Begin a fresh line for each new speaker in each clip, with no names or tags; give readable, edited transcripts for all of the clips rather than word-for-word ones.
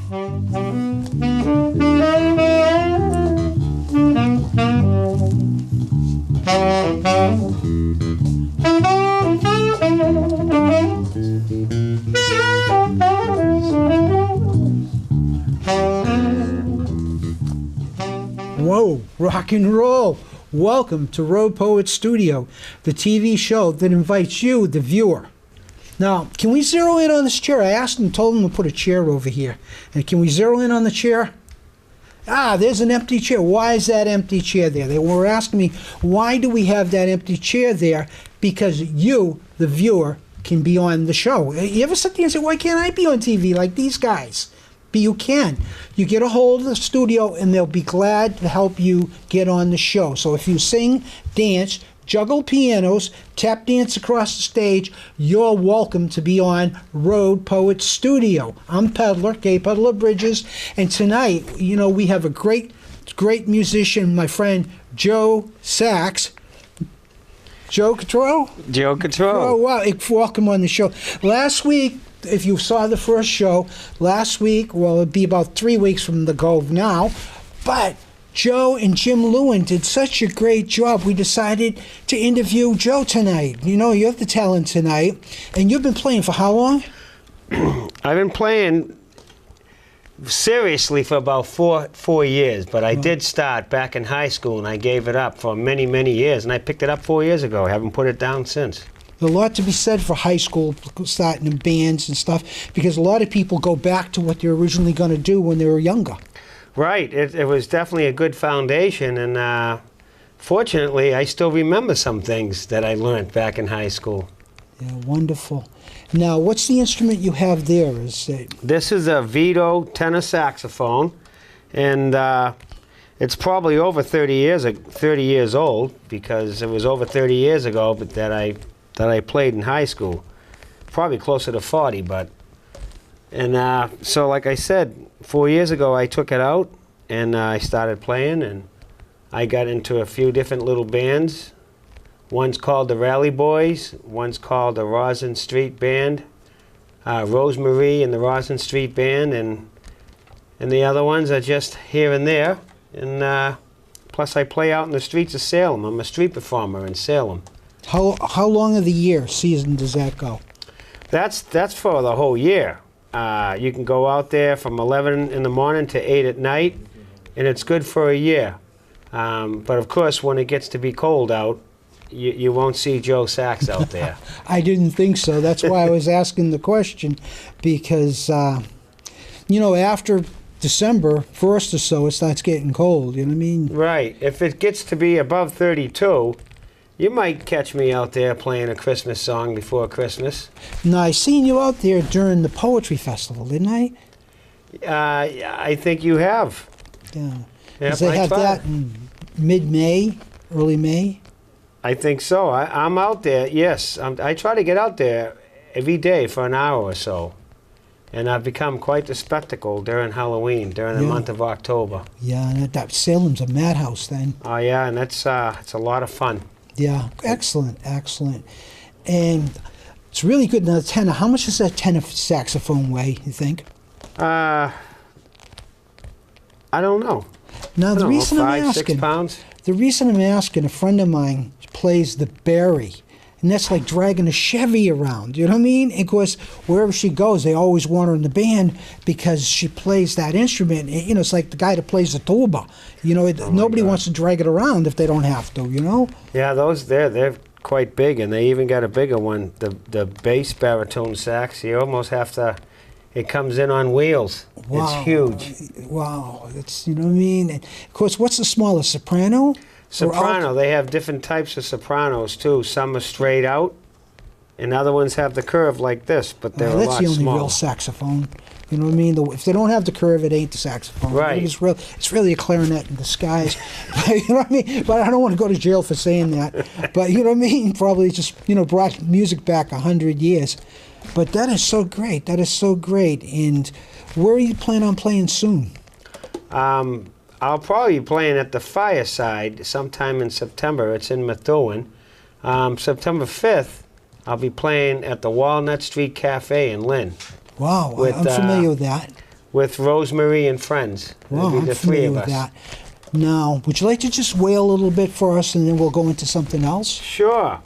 Whoa, rock and roll. Welcome to Road Poet Studio, the TV show that invites you, the viewer. Now, can we zero in on this chair? I asked them, told them to put a chair over here. And can we zero in on the chair? Ah, there's an empty chair. Why is that empty chair there? They were asking me, why do we have that empty chair there? Because you, the viewer, can be on the show. You ever sit there and say, why can't I be on TV like these guys? But you can. You get a hold of the studio and they'll be glad to help you get on the show. So if you sing, dance, juggle pianos, tap dance across the stage, you're welcome to be on Road Poet Studio. I'm Peddler, Gay Peddler Bridges, and tonight, you know, we have a great musician, my friend Joe Sax. Joe Cottrell?
Joe Cottrell.
Oh, wow. Welcome on the show. Last week, if you saw the first show, last week, well, it'd be about 3 weeks from the go now, but Joe and Jim Lewin did such a great job. We decided to interview Joe tonight. You know, you have the talent tonight, and you've been playing for how long?
I've been playing seriously for about four years, but I did start back in high school, and I gave it up for many, many years, and I picked it up 4 years ago. I haven't put it down since.
There's a lot to be said for high school, starting in bands and stuff, because a lot of people go back to what they're originally going to do when they were younger.
Right. It was definitely a good foundation, and fortunately, I still remember some things that I learned back in high school.
Yeah, wonderful. Now, what's the instrument you have there?
This is a Vito tenor saxophone, and it's probably over 30 years old, because it was over 30 years ago that I played in high school. Probably closer to 40, but... And so, like I said, 4 years ago I took it out and I started playing, and I got into a few different little bands. One's called the Rally Boys, one's called the Rosin Street Band, Rosemarie and the Rosin Street Band, and the other ones are just here and there. And plus I play out in the streets of Salem. I'm a street performer in Salem.
How long of the year, season does that go?
That's for the whole year. You can go out there from 11 in the morning to 8 at night, and it's good for a year. But of course, when it gets to be cold out, you won't see Joe Sax out there.
I didn't think so. That's why I was asking the question, because, you know, after December 1st or so, it starts getting cold, you know what I mean?
Right. If it gets to be above 32, you might catch me out there playing a Christmas song before Christmas.
Now, I seen you out there during the Poetry Festival, didn't I?
I think you have.
Yeah.
Yep,
they have that in mid-May, early May?
I think so. I'm out there, yes. I try to get out there every day for an hour or so. And I've become quite the spectacle during Halloween, during the month of October.
Yeah, and that Salem's a madhouse then.
Oh, yeah, and it's a lot of fun.
Yeah, excellent, excellent. And it's really good. Now, the tenor, how much does that tenor saxophone weigh, you think?
I don't know.
Now, the reason I'm
5, 6
asking,
pounds?
The reason I'm asking, a friend of mine plays the Barry, and that's like dragging a Chevy around, you know what I mean? And of course, wherever she goes, they always want her in the band because she plays that instrument. You know, it's like the guy that plays the tuba. You know, nobody wants to drag it around if they don't have to, you know? Yeah,
they're quite big, and they even got a bigger one, the bass baritone sax. You almost have to, it comes in on wheels. Wow. It's huge.
Wow, it's, you know what I mean? And of course, what's the smallest, soprano?
Soprano, they have different types of sopranos too. Some are straight out, and other ones have the curve like this, but they're a lot smaller.
That's the only real saxophone. You know what I mean? If they don't have the curve, it ain't the saxophone.
Right.
It's really a clarinet in disguise. You know what I mean? But I don't want to go to jail for saying that. But you know what I mean? Probably just, you know, brought music back 100 years. But that is so great. That is so great. And where are you planning on playing soon?
I'll probably be playing at the Fireside sometime in September. It's in Methuen. September 5th, I'll be playing at the Walnut Street Cafe in Lynn.
Wow, I'm familiar with that.
with Rosemary and Friends.
Well,
It'd be
I'm
the three
familiar
of
with
us.
that. Now, would you like to just wail a little bit for us, and then we'll go into something else?
Sure.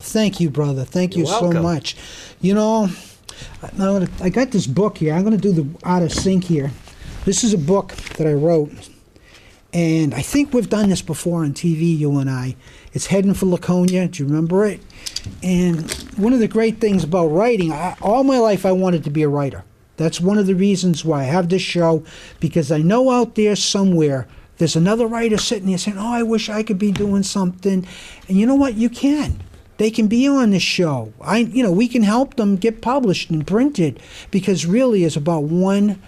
Thank you, brother. Thank you
You're
so
welcome.
much. You know, I got this book here. I'm going to do the Art of Sync here. This is a book that I wrote, and I think we've done this before on TV, you and I. It's Heading for Laconia. Do you remember it? And one of the great things about writing, all my life I wanted to be a writer. That's one of the reasons why I have this show, because I know out there somewhere there's another writer sitting there saying, oh, I wish I could be doing something. And you know what? You can. They can be on the show. We can help them get published and printed, because really it's about one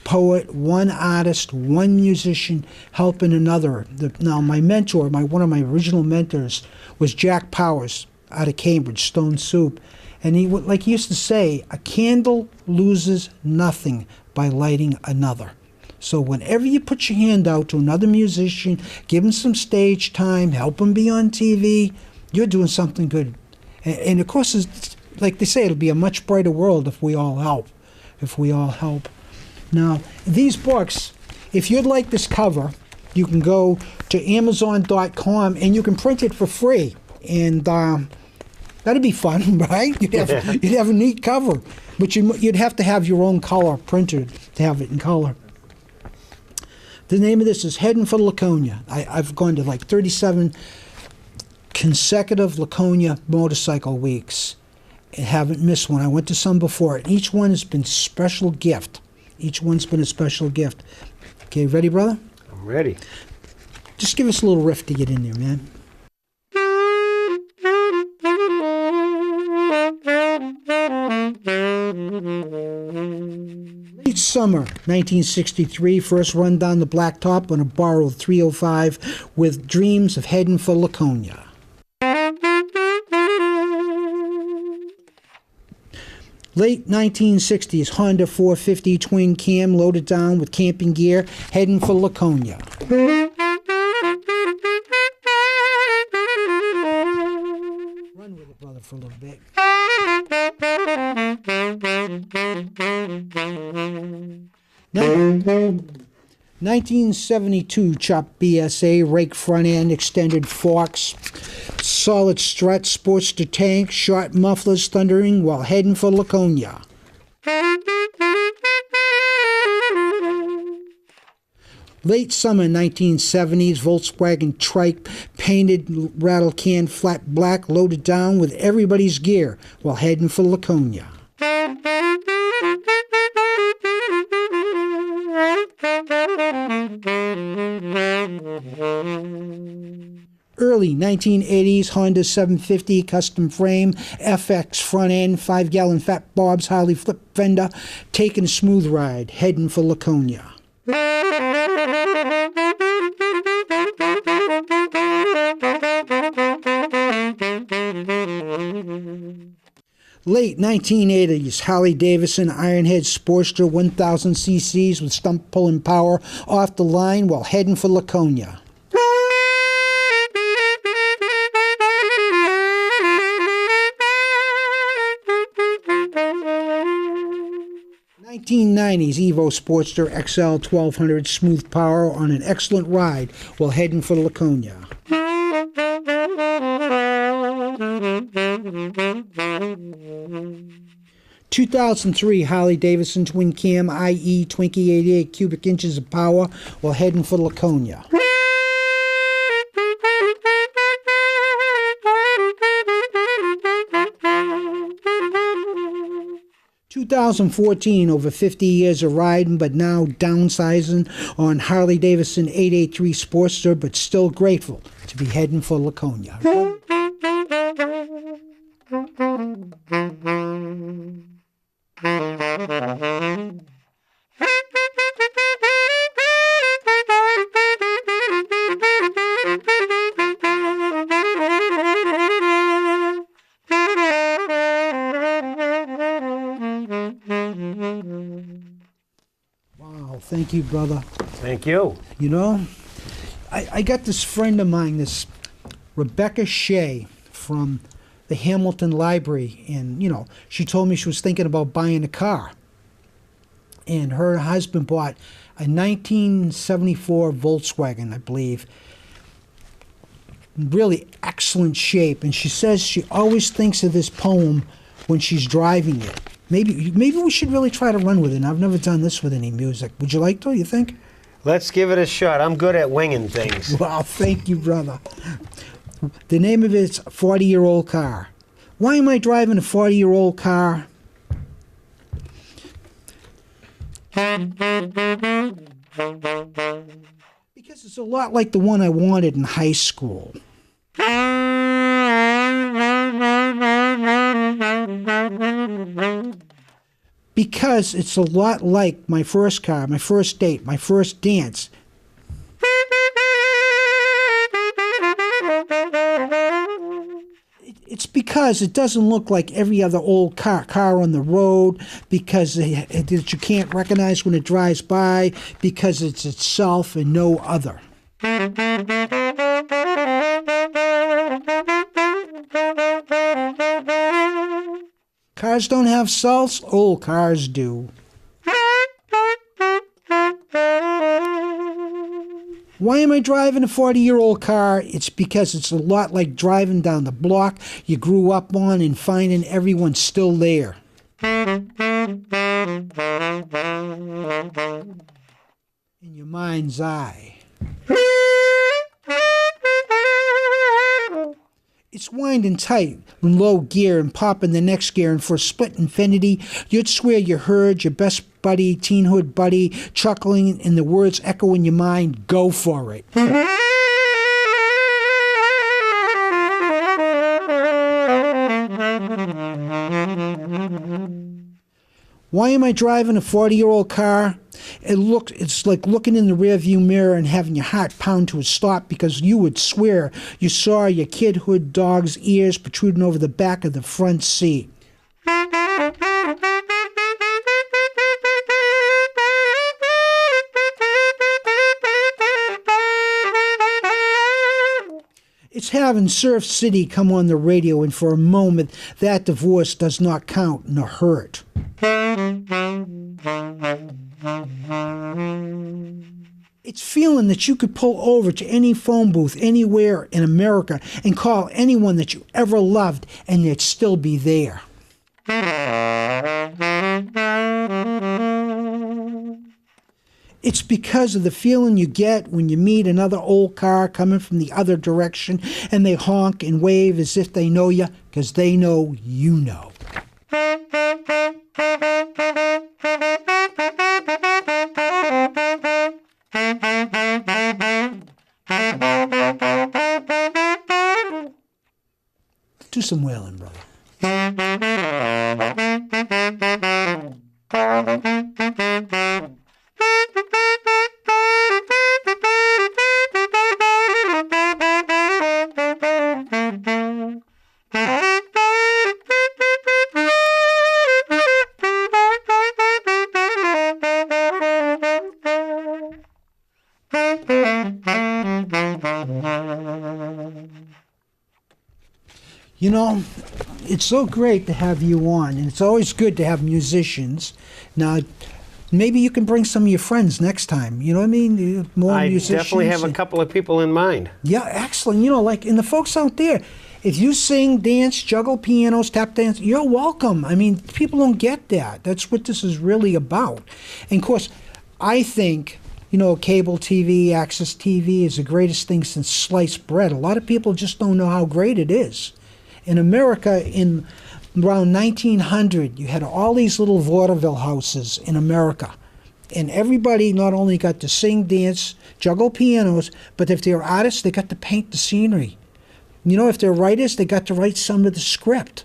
poet, one artist, one musician helping another. Now, my mentor, one of my original mentors, was Jack Powers out of Cambridge, Stone Soup. And he, like he used to say, a candle loses nothing by lighting another. So whenever you put your hand out to another musician, give him some stage time, help him be on TV, you're doing something good. And of course, it's, like they say, it'll be a much brighter world if we all help. If we all help. Now, these books, if you'd like this cover, you can go to Amazon.com and you can print it for free. And that'd be fun, right? You'd have a neat cover. But you'd have to have your own color printed to have it in color. The name of this is Heading for Laconia. I've gone to like 37 consecutive Laconia motorcycle weeks and haven't missed one. I went to some before, and each one has been a special gift. Each one's been a special gift. Okay, ready, brother?
I'm ready.
Just give us a little riff to get in there, man. Late summer 1963, first run down the blacktop on a borrowed 305 with dreams of heading for Laconia. Late 1960s, Honda 450 twin cam loaded down with camping gear, heading for Laconia. Run with it, brother, for a little bit. 1972 chopped BSA, rake front end, extended forks, solid strut, Sportster tank, short mufflers thundering while heading for Laconia. Late summer 1970s, Volkswagen trike, painted rattle can flat black, loaded down with everybody's gear while heading for Laconia. Early 1980s, Honda 750 custom frame, FX front end, 5-gallon Fat Bob's Harley flip fender, taking a smooth ride, heading for Laconia. Late 1980s, Harley Davidson Ironhead Sportster 1000 cc's with stump pulling power off the line while heading for Laconia. 1990s Evo Sportster XL 1200 smooth power on an excellent ride while heading for Laconia. 2003 Harley Davidson twin cam IE Twinkie 88 cubic inches of power while heading for Laconia. 2014, over 50 years of riding, but now downsizing on Harley Davidson 883 Sportster, but still grateful to be heading for Laconia. Oh, thank you, brother.
Thank you.
You know, I got this friend of mine, this Rebecca Shea from the Hamilton Library, and, you know, she told me she was thinking about buying a car. And her husband bought a 1974 Volkswagen, I believe. Really excellent shape. And she says she always thinks of this poem when she's driving it. Maybe we should really try to run with it. And I've never done this with any music. Would you like to, you think?
Let's give it a shot. I'm good at winging things.
Well, thank you, brother. The name of it's 40-Year-Old Car. Why am I driving a 40-year-old car? Because it's a lot like the one I wanted in high school. Because it's a lot like my first car, my first date, my first dance. It's because it doesn't look like every other old car on the road, because that you can't recognize when it drives by, because it's itself and no other. Cars don't have cells, old cars do. Why am I driving a 40-year-old car? It's because it's a lot like driving down the block you grew up on and finding everyone's still there. In your mind's eye. It's winding tight in low gear and popping the next gear, and for a split infinity, you'd swear you heard your best buddy, teenhood buddy, chuckling and the words echo in your mind, go for it. Why am I driving a 40-year-old car? It's like looking in the rearview mirror and having your heart pound to a stop, because you would swear you saw your kidhood dog's ears protruding over the back of the front seat. It's having Surf City come on the radio, and for a moment, that divorce does not count nor hurt. It's feeling that you could pull over to any phone booth anywhere in America and call anyone that you ever loved, and they'd still be there. It's because of the feeling you get when you meet another old car coming from the other direction, and they honk and wave as if they know you, because they know you know. Do some wailing, brother. You know, it's so great to have you on, and it's always good to have musicians. Now, maybe you can bring some of your friends next time. You know what I mean? More musicians.
I definitely have a couple of people in mind.
Yeah, excellent. You know, like, and the folks out there, if you sing, dance, juggle pianos, tap dance, you're welcome. I mean, people don't get that. That's what this is really about. And, of course, I think, you know, cable TV, access TV is the greatest thing since sliced bread. A lot of people just don't know how great it is. In America, in around 1900, you had all these little vaudeville houses in America. And everybody not only got to sing, dance, juggle pianos, but if they were artists, they got to paint the scenery. You know, if they're writers, they got to write some of the script.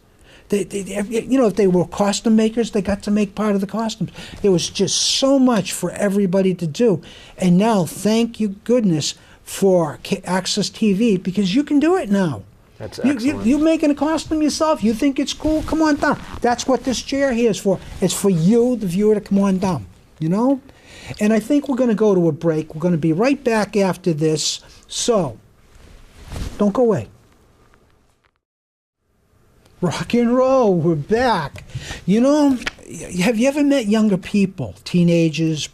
You know, if they were costume makers, they got to make part of the costumes. There was just so much for everybody to do. And now, thank you goodness for Access TV, because you can do it now.
That's excellent.
You making a costume yourself? You think it's cool? Come on down. That's what this chair here is for. It's for you, the viewer, to come on down. you know? And I think we're going to go to a break. We're going to be right back after this. So, don't go away. Rock and roll, we're back. You know, have you ever met younger people, teenagers,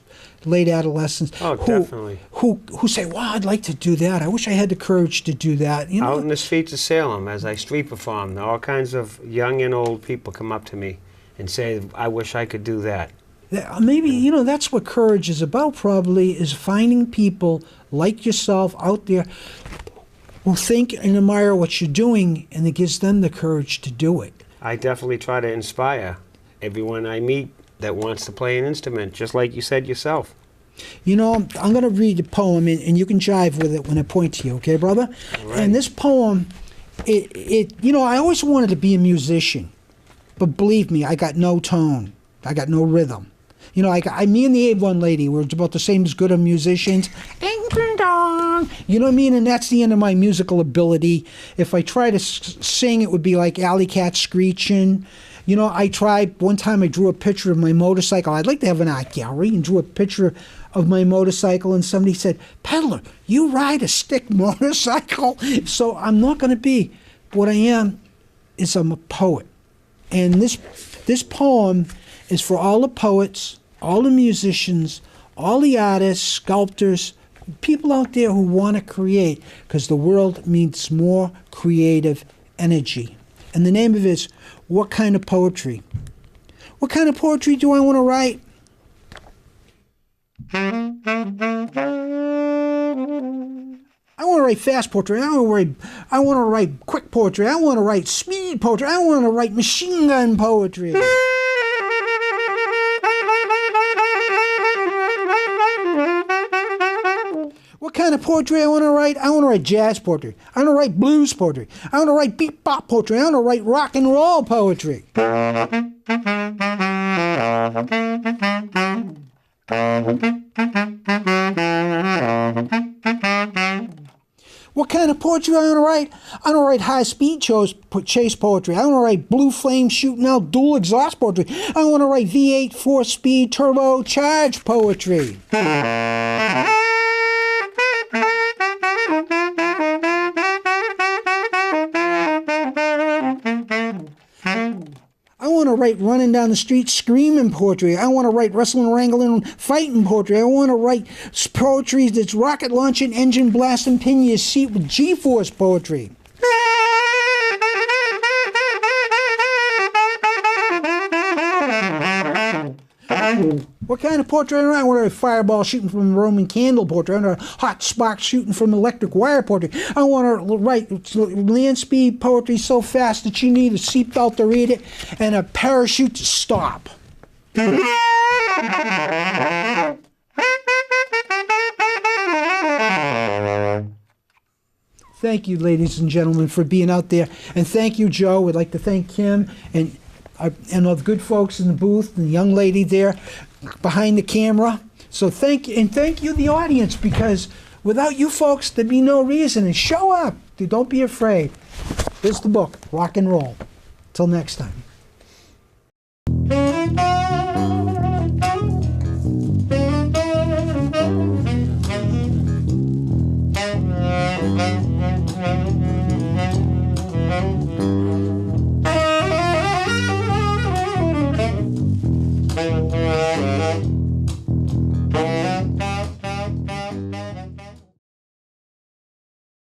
late adolescents,
Oh, definitely.
who say, "Wow, I'd like to do that. I wish I had the courage to do that." You know,
Out in the streets of Salem, as I street perform, all kinds of young and old people come up to me and say, "I wish I could do that."
maybe you know that's what courage is about. Probably is finding people like yourself out there who think and admire what you're doing, and it gives them the courage to do it.
I definitely try to inspire everyone I meet that wants to play an instrument, just like you said yourself.
You know, I'm going to read a poem, and you can jive with it when I point to you, okay, brother?
Right.
And this poem, you know, I always wanted to be a musician, but believe me, I got no tone. I got no rhythm. You know, me and the A1 lady were about the same as good of musicians. You know what I mean? And that's the end of my musical ability. If I try to sing, it would be like alley cat screeching. You know, I tried, one time I drew a picture of my motorcycle. I'd like to have an art gallery, and drew a picture of my motorcycle, and somebody said, "Peddler, you ride a stick motorcycle?" So I'm not going to be. What I am is I'm a poet. And this poem is for all the poets, all the musicians, all the artists, sculptors, people out there who want to create, because the world needs more creative energy. And the name of it is, What Kind of Poetry? What kind of poetry do I want to write? I want to write fast poetry. I want to write quick poetry. I want to write speed poetry. I want to write machine gun poetry. What kind of poetry I want to write? I want to write jazz poetry. I want to write blues poetry. I want to write bebop poetry. I want to write rock and roll poetry. What kind of poetry I want to write? I want to write high-speed chase poetry. I want to write blue flame shooting out dual exhaust poetry. I want to write V8 4-speed turbocharged poetry. I want to write running down the street screaming poetry. I want to write wrestling, wrangling, fighting poetry. I want to write poetry that's rocket launching, engine blasting, pin your seat with G-force poetry. What kind of poetry? I want to write fireball shooting from a Roman candle poetry. I want to hot spark shooting from electric wire poetry. I want to write land speed poetry so fast that you need a seatbelt to read it and a parachute to stop. Thank you, ladies and gentlemen, for being out there. And thank you, Joe. We'd like to thank Kim and all the good folks in the booth and the young lady there behind the camera. So thank you, and thank you, the audience, because without you folks, there'd be no reason. And show up. Don't be afraid. Here's the book, Rock and Roll. Till next time.